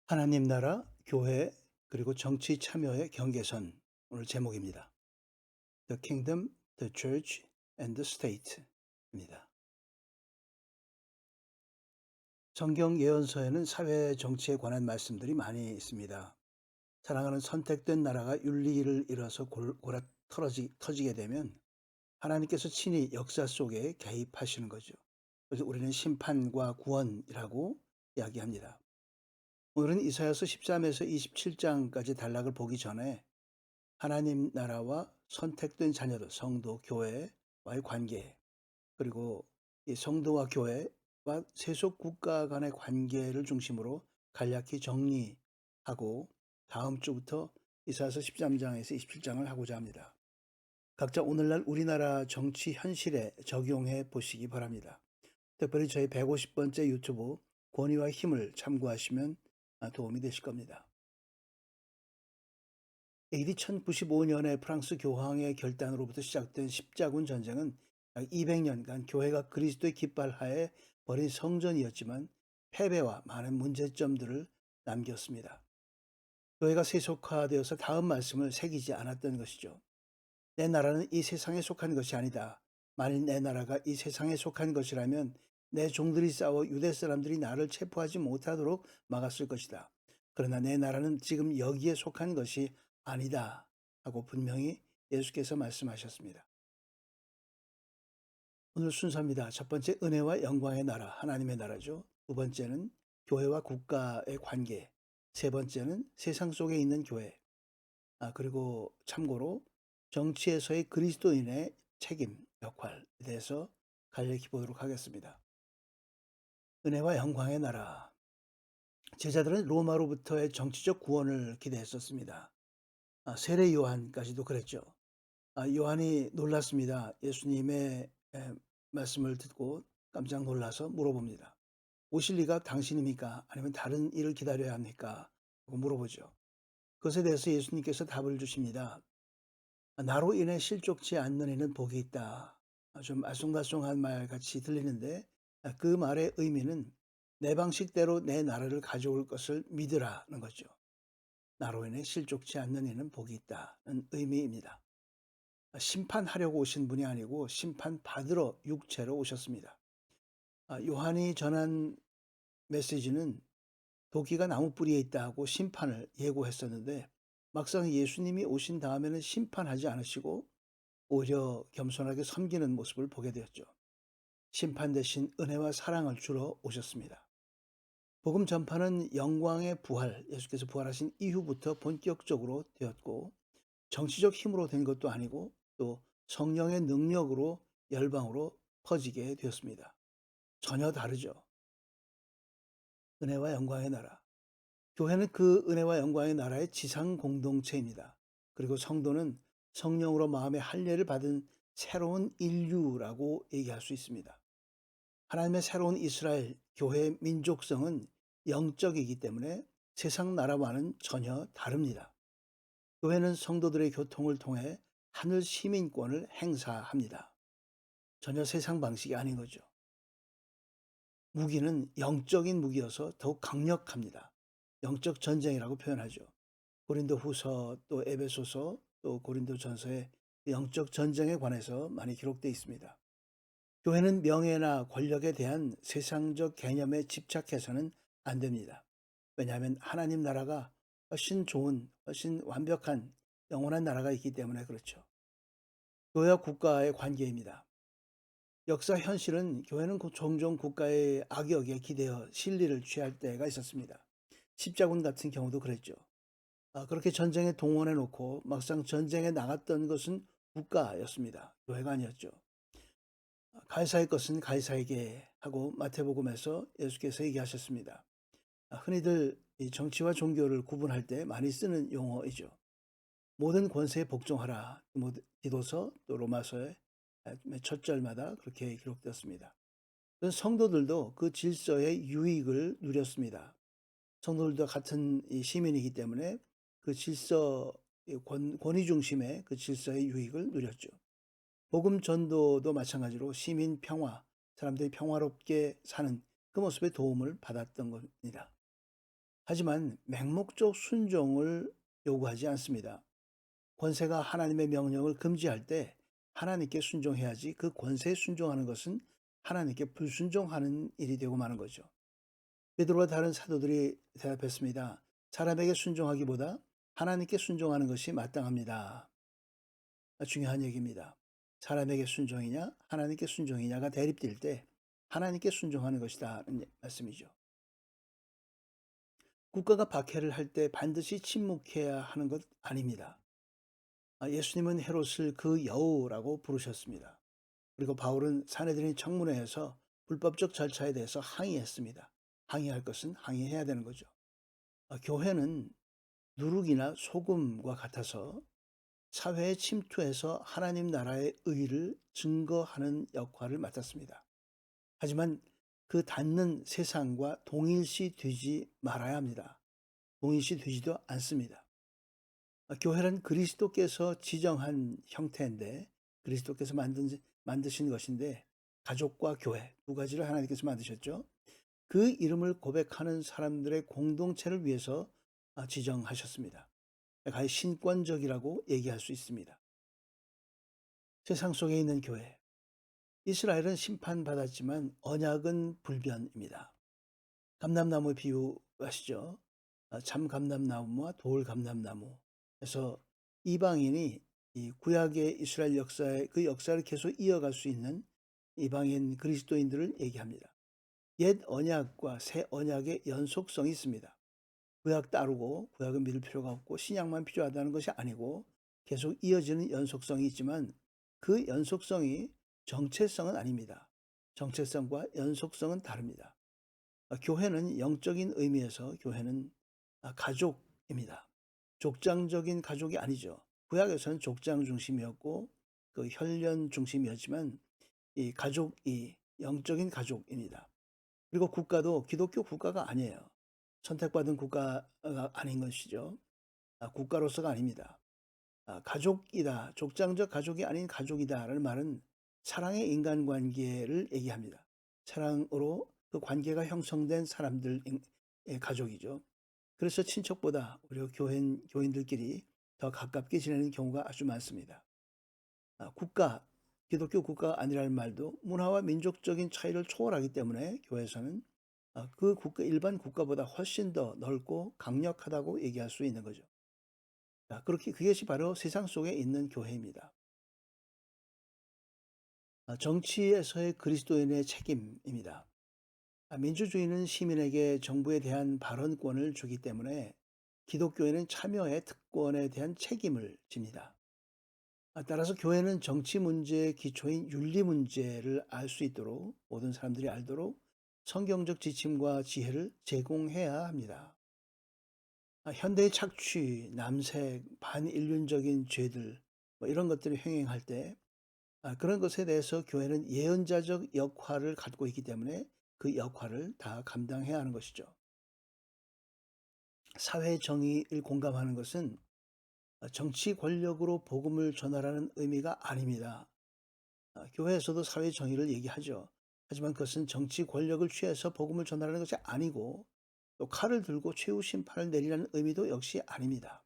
하나님 나라, 교회, 그리고 정치 참여의 경계선. 오늘 제목입니다. The Kingdom, the Church and the State입니다. 성경 예언서에는 사회 정치에 관한 말씀들이 많이 있습니다. 사랑하는 선택된 나라가 윤리를 잃어서 골아 터지게 되면 하나님께서 친히 역사 속에 개입하시는 거죠. 그래서 우리는 심판과 구원이라고 이야기합니다. 오늘은 이사야서 13에서 27장까지 단락을 보기 전에 하나님 나라와 선택된 자녀들, 성도, 교회와의 관계, 그리고 이 성도와 교회와 세속 국가 간의 관계를 중심으로 간략히 정리하고 다음 주부터 이사야서 13장에서 27장을 하고자 합니다. 각자 오늘날 우리나라 정치 현실에 적용해 보시기 바랍니다. 특별히 저희 150번째 유튜브 권위와 힘을 참고하시면 도움이 되실 겁니다. AD 1095년에 프랑스 교황의 결단으로부터 시작된 십자군 전쟁은 약 200년간 교회가 그리스도의 깃발 하에 벌인 성전이었지만 패배와 많은 문제점들을 남겼습니다. 교회가 세속화되어서 다음 말씀을 새기지 않았던 것이죠. 내 나라는 이 세상에 속한 것이 아니다. 만일 내 나라가 이 세상에 속한 것이라면 내 종들이 싸워 유대 사람들이 나를 체포하지 못하도록 막았을 것이다. 그러나 내 나라는 지금 여기에 속한 것이 아니다 하고 분명히 예수께서 말씀하셨습니다. 오늘 순서입니다. 첫 번째, 은혜와 영광의 나라, 하나님의 나라죠. 두 번째는 교회와 국가의 관계. 세 번째는 세상 속에 있는 교회. 그리고 참고로 정치에서의 그리스도인의 책임, 역할에 대해서 간략히 보도록 하겠습니다. 은혜와 영광의 나라. 제자들은 로마로부터의 정치적 구원을 기대했었습니다. 세례 요한까지도 그랬죠. 요한이 놀랐습니다. 예수님의 말씀을 듣고 깜짝 놀라서 물어봅니다. 오실 리가 당신입니까? 아니면 다른 일을 기다려야 합니까? 하고 물어보죠. 그것에 대해서 예수님께서 답을 주십니다. 나로 인해 실족치 않는 이는 복이 있다. 좀 알쏭달쏭한 말 같이 들리는데 그 말의 의미는 내 방식대로 내 나라를 가져올 것을 믿으라는 거죠. 나로 인해 실족치 않는 이는 복이 있다는 의미입니다. 심판하려고 오신 분이 아니고 심판받으러 육체로 오셨습니다. 요한이 전한 메시지는 도끼가 나무 뿌리에 있다고 심판을 예고했었는데 막상 예수님이 오신 다음에는 심판하지 않으시고 오히려 겸손하게 섬기는 모습을 보게 되었죠. 심판 대신 은혜와 사랑을 주러 오셨습니다. 복음 전파는 영광의 부활, 예수께서 부활하신 이후부터 본격적으로 되었고 정치적 힘으로 된 것도 아니고 또 성령의 능력으로 열방으로 퍼지게 되었습니다. 전혀 다르죠. 은혜와 영광의 나라. 교회는 그 은혜와 영광의 나라의 지상 공동체입니다. 그리고 성도는 성령으로 마음의 할례를 받은 새로운 인류라고 얘기할 수 있습니다. 하나님의 새로운 이스라엘, 교회의 민족성은 영적이기 때문에 세상 나라와는 전혀 다릅니다. 교회는 성도들의 교통을 통해 하늘 시민권을 행사합니다. 전혀 세상 방식이 아닌 거죠. 무기는 영적인 무기여서 더욱 강력합니다. 영적 전쟁이라고 표현하죠. 고린도후서 또 에베소서 또 고린도전서에 영적 전쟁에 관해서 많이 기록되어 있습니다. 교회는 명예나 권력에 대한 세상적 개념에 집착해서는 안 됩니다. 왜냐하면 하나님 나라가 훨씬 좋은, 훨씬 완벽한 영원한 나라가 있기 때문에 그렇죠. 교회와 국가의 관계입니다. 역사 현실은 교회는 종종 국가의 악역에 기대어 실리를 취할 때가 있었습니다. 십자군 같은 경우도 그랬죠. 그렇게 전쟁에 동원해 놓고 막상 전쟁에 나갔던 것은 국가였습니다. 교회가 아니었죠. 가이사의 것은 가이사에게 하고 마태복음에서 예수께서 얘기하셨습니다. 흔히들 이 정치와 종교를 구분할 때 많이 쓰는 용어이죠. 모든 권세에 복종하라. 디도서 또 로마서의 첫 절마다 그렇게 기록되었습니다. 성도들도 그 질서의 유익을 누렸습니다. 성도들도 같은 이 시민이기 때문에 그 질서, 권위 중심의 그 질서의 유익을 누렸죠. 복음 전도도 마찬가지로 시민 평화, 사람들이 평화롭게 사는 그 모습에 도움을 받았던 겁니다. 하지만 맹목적 순종을 요구하지 않습니다. 권세가 하나님의 명령을 금지할 때 하나님께 순종해야지, 그 권세에 순종하는 것은 하나님께 불순종하는 일이 되고 마는 거죠. 베드로와 다른 사도들이 대답했습니다. 사람에게 순종하기보다 하나님께 순종하는 것이 마땅합니다. 중요한 얘기입니다. 사람에게 순종이냐 하나님께 순종이냐가 대립될 때 하나님께 순종하는 것이다는 말씀이죠. 국가가 박해를 할 때 반드시 침묵해야 하는 것 아닙니다. 예수님은 헤롯을 그 여우라고 부르셨습니다. 그리고 바울은 사내들인 청문회에서 불법적 절차에 대해서 항의했습니다. 항의할 것은 항의해야 되는 거죠. 교회는 누룩이나 소금과 같아서 사회에 침투해서 하나님 나라의 의를 증거하는 역할을 맡았습니다. 하지만 그 닿는 세상과 동일시 되지 말아야 합니다. 동일시 되지도 않습니다. 교회는 그리스도께서 지정한 형태인데, 그리스도께서 만드신 것인데, 가족과 교회 두 가지를 하나님께서 만드셨죠. 그 이름을 고백하는 사람들의 공동체를 위해서 지정하셨습니다. 가히 신권적이라고 얘기할 수 있습니다. 세상 속에 있는 교회, 이스라엘은 심판받았지만 언약은 불변입니다. 감람나무 비유 아시죠? 참 감람나무와 돌 감람나무. 그래서 이방인이 이 구약의 이스라엘 역사의 그 역사를 계속 이어갈 수 있는 이방인 그리스도인들을 얘기합니다. 옛 언약과 새 언약의 연속성이 있습니다. 구약 따르고 구약은 믿을 필요가 없고 신약만 필요하다는 것이 아니고 계속 이어지는 연속성이 있지만 그 연속성이 정체성은 아닙니다. 정체성과 연속성은 다릅니다. 교회는 영적인 의미에서 교회는 가족입니다. 족장적인 가족이 아니죠. 구약에서는 족장 중심이었고 그 혈연 중심이었지만 이 가족이 영적인 가족입니다. 그리고 국가도 기독교 국가가 아니에요. 선택받은 국가가 아닌 것이죠. 국가로서가 아닙니다. 가족이다. 족장적 가족이 아닌 가족이다라는 말은 사랑의 인간관계를 얘기합니다. 사랑으로 그 관계가 형성된 사람들의 가족이죠. 그래서 친척보다 우리 교인들끼리 더 가깝게 지내는 경우가 아주 많습니다. 국가, 기독교 국가가 아니라는 말도 문화와 민족적인 차이를 초월하기 때문에 교회에서는 그 일반 국가보다 훨씬 더 넓고 강력하다고 얘기할 수 있는 거죠. 그것이 바로 세상 속에 있는 교회입니다. 정치에서의 그리스도인의 책임입니다. 민주주의는 시민에게 정부에 대한 발언권을 주기 때문에 기독교회는 참여의 특권에 대한 책임을 집니다. 따라서 교회는 정치 문제의 기초인 윤리 문제를 알 수 있도록, 모든 사람들이 알도록 성경적 지침과 지혜를 제공해야 합니다. 현대의 착취, 남색, 반인륜적인 죄들 이런 것들을 횡행할 때 그런 것에 대해서 교회는 예언자적 역할을 갖고 있기 때문에 그 역할을 다 감당해야 하는 것이죠. 사회 정의를 공감하는 것은 정치 권력으로 복음을 전하라는 의미가 아닙니다. 교회에서도 사회 정의를 얘기하죠. 하지만 그것은 정치 권력을 취해서 복음을 전하라는 것이 아니고 또 칼을 들고 최후 심판을 내리라는 의미도 역시 아닙니다.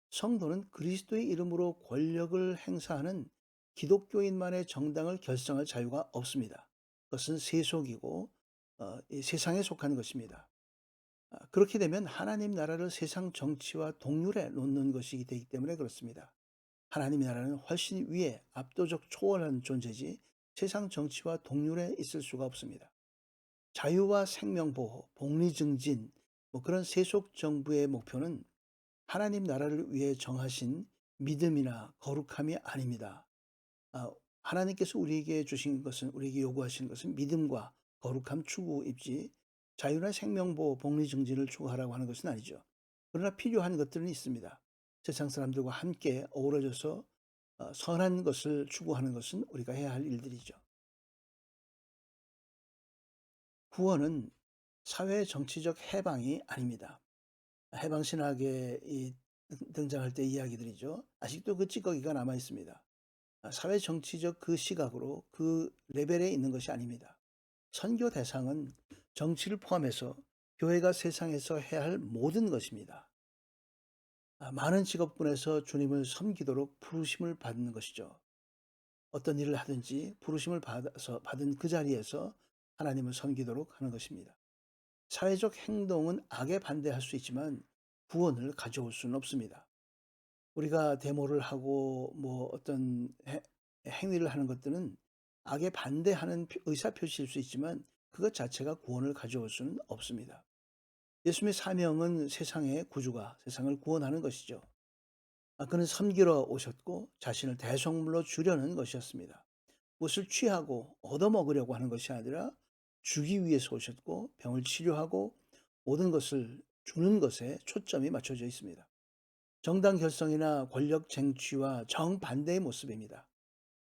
성도는 그리스도의 이름으로 권력을 행사하는 기독교인만의 정당을 결성할 자유가 없습니다. 그것은 세속이고 이 세상에 속한 것입니다. 그렇게 되면 하나님 나라를 세상 정치와 동률에 놓는 것이기 되기 때문에 그렇습니다. 하나님 나라는 훨씬 위에 압도적 초월한 존재지 세상 정치와 동률에 있을 수가 없습니다. 자유와 생명보호, 복리증진 그런 세속 정부의 목표는 하나님 나라를 위해 정하신 믿음이나 거룩함이 아닙니다. 하나님께서 우리에게 주신 것은, 우리에게 요구하시는 것은 믿음과 거룩함 추구입지 자유나 생명보호, 복리증진을 추구하라고 하는 것은 아니죠. 그러나 필요한 것들은 있습니다. 세상 사람들과 함께 어우러져서 선한 것을 추구하는 것은 우리가 해야 할 일들이죠. 구원은 사회 정치적 해방이 아닙니다. 해방신학에 등장할 때 이야기들이죠. 아직도 그 찌꺼기가 남아 있습니다. 사회 정치적 그 시각으로 그 레벨에 있는 것이 아닙니다. 선교 대상은 정치를 포함해서 교회가 세상에서 해야 할 모든 것입니다. 많은 직업군에서 주님을 섬기도록 부르심을 받는 것이죠. 어떤 일을 하든지 부르심을 받아서 받은 그 자리에서 하나님을 섬기도록 하는 것입니다. 사회적 행동은 악에 반대할 수 있지만 구원을 가져올 수는 없습니다. 우리가 데모를 하고 뭐 어떤 행위를 하는 것들은 악에 반대하는 의사표시일 수 있지만 그것 자체가 구원을 가져올 수는 없습니다. 예수님의 사명은 세상의 구주가 세상을 구원하는 것이죠. 그는 섬기러 오셨고 자신을 대속물로 주려는 것이었습니다. 무엇을 취하고 얻어먹으려고 하는 것이 아니라 주기 위해서 오셨고 병을 치료하고 모든 것을 주는 것에 초점이 맞춰져 있습니다. 정당 결성이나 권력 쟁취와 정반대의 모습입니다.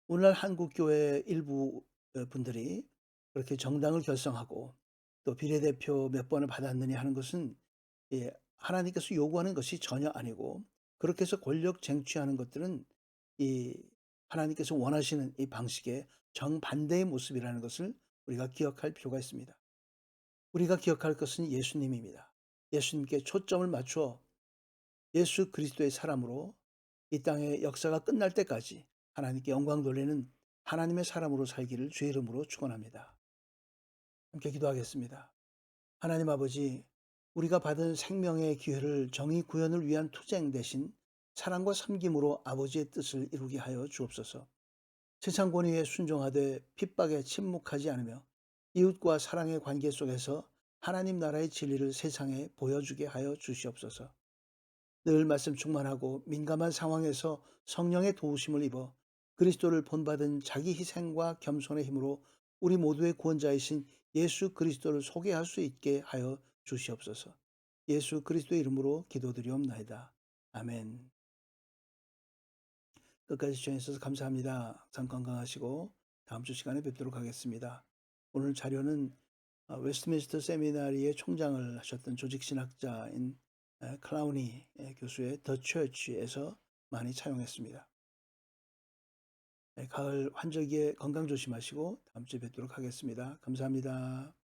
오늘날 한국 교회 일부 분들이 그렇게 정당을 결성하고 또 비례대표 몇 번을 받았느냐 하는 것은 하나님께서 요구하는 것이 전혀 아니고 그렇게 해서 권력 쟁취하는 것들은 이 하나님께서 원하시는 이 방식의 정반대의 모습이라는 것을 우리가 기억할 필요가 있습니다. 우리가 기억할 것은 예수님입니다. 예수님께 초점을 맞추어 예수 그리스도의 사람으로 이 땅의 역사가 끝날 때까지 하나님께 영광 돌리는 하나님의 사람으로 살기를 주의 이름으로 축원합니다. 함께 기도하겠습니다. 하나님 아버지, 우리가 받은 생명의 기회를 정의 구현을 위한 투쟁 대신 사랑과 섬김으로 아버지의 뜻을 이루게 하여 주옵소서. 세상 권위에 순종하되 핍박에 침묵하지 않으며 이웃과 사랑의 관계 속에서 하나님 나라의 진리를 세상에 보여주게 하여 주시옵소서. 늘 말씀 충만하고 민감한 상황에서 성령의 도우심을 입어 그리스도를 본받은 자기 희생과 겸손의 힘으로 우리 모두의 구원자이신 예수 그리스도를 소개할 수 있게 하여 주시옵소서. 예수 그리스도의 이름으로 기도드리옵나이다. 아멘. 끝까지 시청해주셔서 감사합니다. 항상 건강하시고 다음 주 시간에 뵙도록 하겠습니다. 오늘 자료는 웨스트민스터 세미나리의 총장을 하셨던 조직신학자인 클라우니 교수의 더 처치에서 많이 차용했습니다. 가을 환절기에 건강 조심하시고 다음 주에 뵙도록 하겠습니다. 감사합니다.